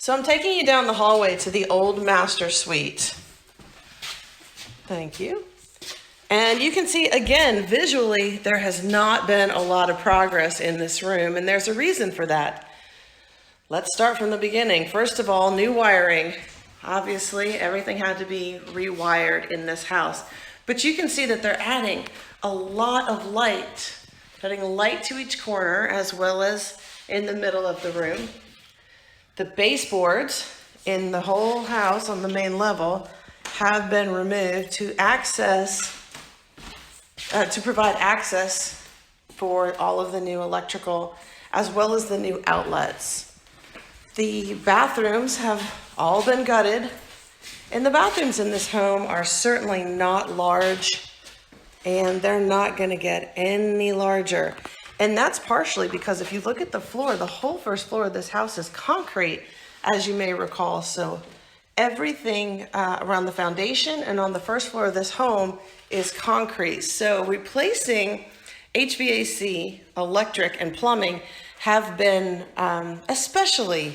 So I'm taking you down the hallway to the old master suite. Thank you. And you can see, again, visually, there has not been a lot of progress in this room, and there's a reason for that. Let's start from the beginning. First of all, new wiring. Obviously, everything had to be rewired in this house. But you can see that they're adding a lot of light, putting light to each corner as well as in the middle of the room. The baseboards in the whole house on the main level have been removed to provide access for all of the new electrical as well as the new outlets. The bathrooms have all been gutted, and the bathrooms in this home are certainly not large, and they're not going to get any larger. And that's partially because if you look at the floor, the whole first floor of this house is concrete, as you may recall. So everything around the foundation and on the first floor of this home is concrete. So replacing HVAC, electric, and plumbing have been especially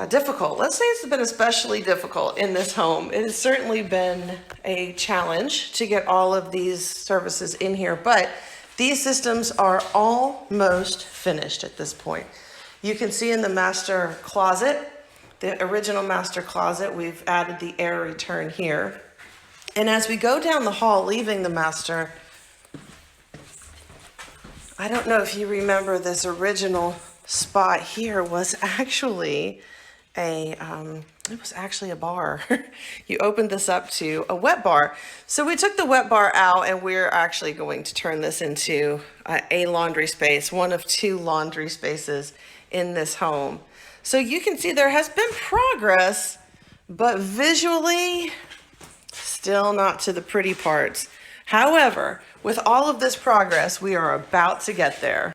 difficult. Let's say it's been especially difficult in this home. It has certainly been a challenge to get all of these services in here, but these systems are almost finished at this point. You can see in the master closet, the original master closet, we've added the air return here. And as we go down the hall, leaving the master, I don't know if you remember, this original spot here was actually a bar. You opened this up to a wet bar. So we took the wet bar out, and we're actually going to turn this into a laundry space, one of two laundry spaces in this home. So you can see there has been progress, but visually, still not to the pretty parts. However, with all of this progress, we are about to get there.